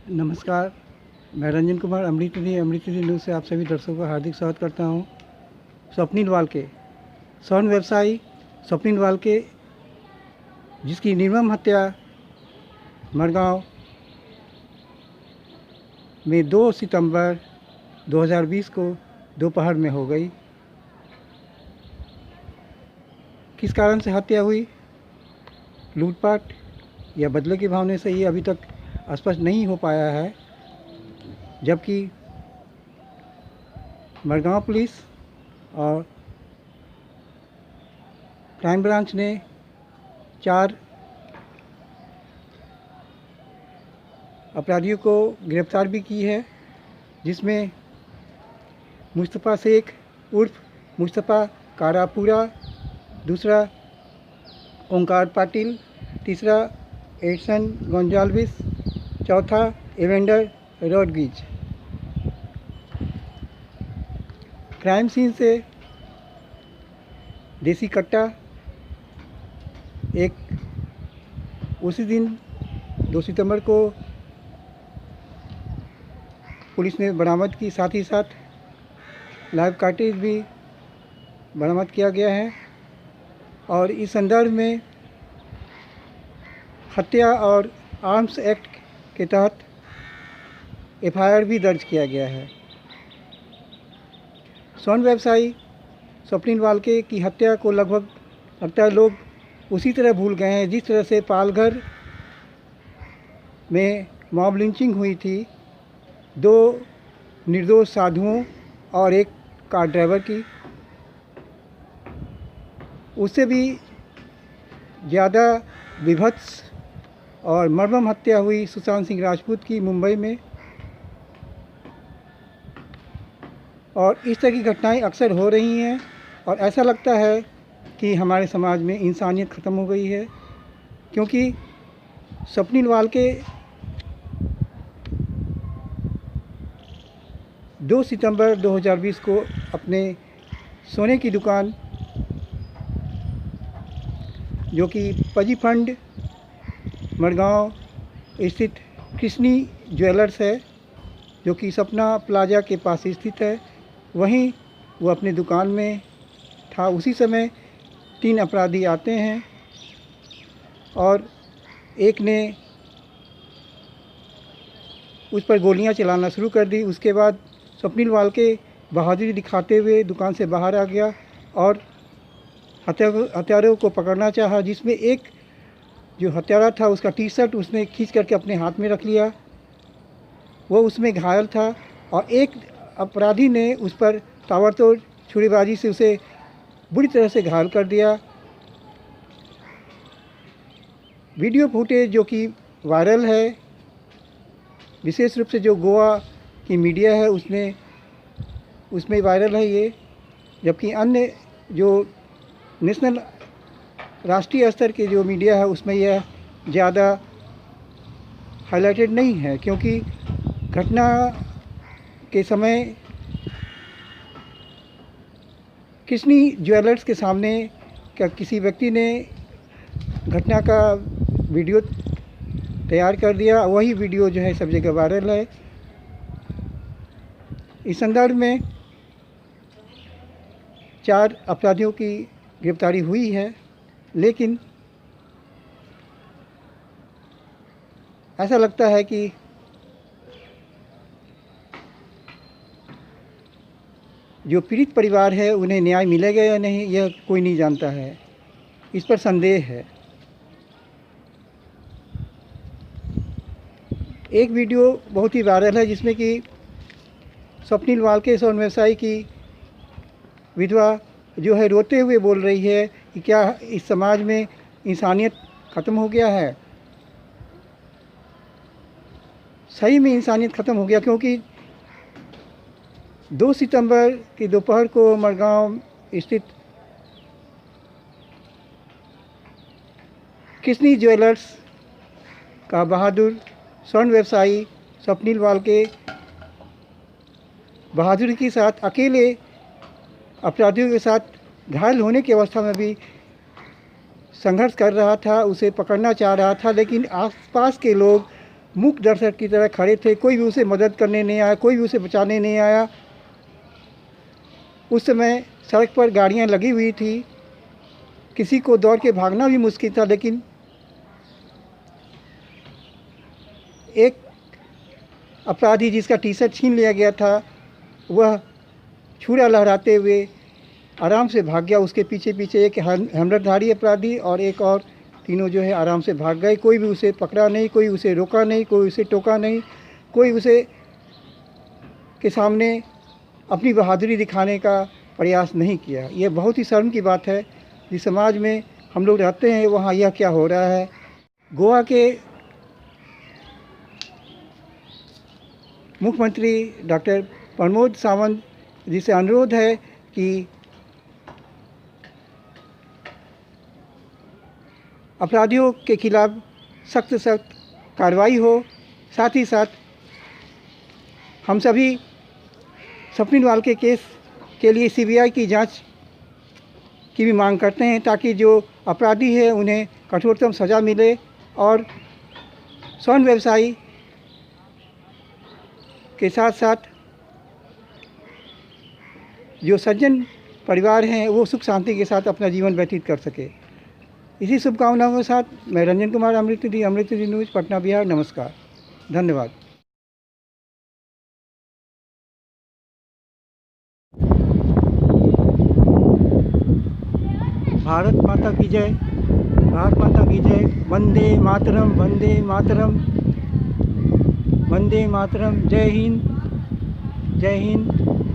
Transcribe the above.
नमस्कार, मैं रंजन कुमार अमृत TV news से आप सभी दर्शकों का हार्दिक स्वागत करता हूं। स्वप्निल वाल्के, स्वर्ण व्यवसायी स्वप्निल वाल्के, जिसकी निर्मम हत्या मडगांव में 2 सितंबर 2020 को दोपहर में हो गई। किस कारण से हत्या हुई, लूटपाट या बदले की भावना से, ये अभी तक स्पष्ट नहीं हो पाया है। जबकि मडगांव पुलिस और क्राइम ब्रांच ने 4 अपराधियों को गिरफ्तार भी की है, जिसमें मुस्तफ़ा शेख उर्फ मुस्तफ़ा कारापुरा, दूसरा ओंकार पाटिल, तीसरा एडसन गोंजाल्विस, चौथा एवेंडर रोड्रिग्ज। क्राइम सीन से देसी कट्टा एक उसी दिन 2 सितंबर को पुलिस ने बरामद की, साथ ही साथ लाइव कार्ट्रिज भी बरामद किया गया है। और इस संदर्भ में हत्या और आर्म्स एक्ट के तहत एफआईआर भी दर्ज किया गया है। स्वर्ण व्यवसायी स्वप्निल वाल्के की हत्या को लगभग लगता है लोग उसी तरह भूल गए हैं जिस तरह से पालघर में मॉब लिंचिंग हुई थी 2 निर्दोष साधुओं और एक कार ड्राइवर की। उससे भी ज़्यादा विभत्स और मर्मम हत्या हुई सुशांत सिंह राजपूत की मुंबई में। और इस तरह की घटनाएं अक्सर हो रही हैं और ऐसा लगता है कि हमारे समाज में इंसानियत ख़त्म हो गई है, क्योंकि स्वप्निल वाल्के 2 सितंबर 2020 को अपने सोने की दुकान, जो कि पजी फंड मडगांव स्थित कृष्णी ज्वेलर्स है, जो कि सपना प्लाजा के पास स्थित है, वहीं वो अपने दुकान में था। उसी समय 3 अपराधी आते हैं और एक ने उस पर गोलियां चलाना शुरू कर दी। उसके बाद स्वप्निल वाल्के बहादुरी दिखाते हुए दुकान से बाहर आ गया और हत्यारों को पकड़ना चाहा, जिसमें एक जो हत्यारा था उसका टी-शर्ट उसने खींच करके अपने हाथ में रख लिया, वो उसमें घायल था। और एक अपराधी ने उस पर ताबड़तोड़ छुरीबाजी से उसे बुरी तरह से घायल कर दिया। वीडियो फुटेज जो कि वायरल है, विशेष रूप से जो गोवा की मीडिया है उसमें वायरल है ये, जबकि अन्य जो नेशनल राष्ट्रीय स्तर के जो मीडिया है उसमें यह ज़्यादा हाईलाइटेड नहीं है, क्योंकि घटना के समय कृष्णी ज्वेलर्स के सामने किसी व्यक्ति ने घटना का वीडियो तैयार कर दिया। वही वीडियो जो है सब जगह वायरल है। इस संदर्भ में 4 अपराधियों की गिरफ्तारी हुई है, लेकिन ऐसा लगता है कि जो पीड़ित परिवार है उन्हें न्याय मिलेगा या नहीं, यह कोई नहीं जानता है। इस पर संदेह है। एक वीडियो बहुत ही वायरल है जिसमें कि स्वप्निल वाल्के स्वर्ण व्यवसायी की विधवा जो है रोते हुए बोल रही है कि क्या इस समाज में इंसानियत ख़त्म हो गया है। सही में इंसानियत ख़त्म हो गया, क्योंकि 2 सितंबर की दोपहर को मडगांव स्थित कृष्णी ज्वेलर्स का बहादुर स्वर्ण व्यवसायी स्वप्निल वाल्के बहादुरी के साथ अकेले अपराधियों के साथ घायल होने की अवस्था में भी संघर्ष कर रहा था, उसे पकड़ना चाह रहा था, लेकिन आसपास के लोग मूक दर्शक की तरह खड़े थे। कोई भी उसे मदद करने नहीं आया, कोई भी उसे बचाने नहीं आया। उस समय सड़क पर गाड़ियाँ लगी हुई थी, किसी को दौड़ के भागना भी मुश्किल था, लेकिन एक अपराधी जिसका टी शर्ट छीन लिया गया था, वह छुरा लहराते हुए आराम से भाग गया। उसके पीछे पीछे एक हेलमेटधारी अपराधी और एक और, तीनों जो है आराम से भाग गए। कोई भी उसे पकड़ा नहीं, कोई उसे रोका नहीं, कोई उसे टोका नहीं, कोई उसे के सामने अपनी बहादुरी दिखाने का प्रयास नहीं किया। ये बहुत ही शर्म की बात है। जिस समाज में हम लोग रहते हैं वहाँ यह क्या हो रहा है। गोवा के मुख्यमंत्री डॉक्टर प्रमोद सावंत जी से अनुरोध है कि अपराधियों के खिलाफ सख्त सख्त कार्रवाई हो। साथ ही साथ हम सभी स्वप्निल वाल के केस के लिए सीबीआई की जांच की भी मांग करते हैं, ताकि जो अपराधी है उन्हें कठोरतम सज़ा मिले और स्वर्ण व्यवसायी के साथ साथ जो सज्जन परिवार हैं वो सुख शांति के साथ अपना जीवन व्यतीत कर सके। इसी शुभकामनाओं के साथ मैं रंजन कुमार, अमृत न्यूज़, पटना, बिहार। नमस्कार, धन्यवाद। भारत माता की जय, भारत माता की जय। वंदे मातरम, वंदे मातरम, वंदे मातरम। जय हिंद, जय हिंद।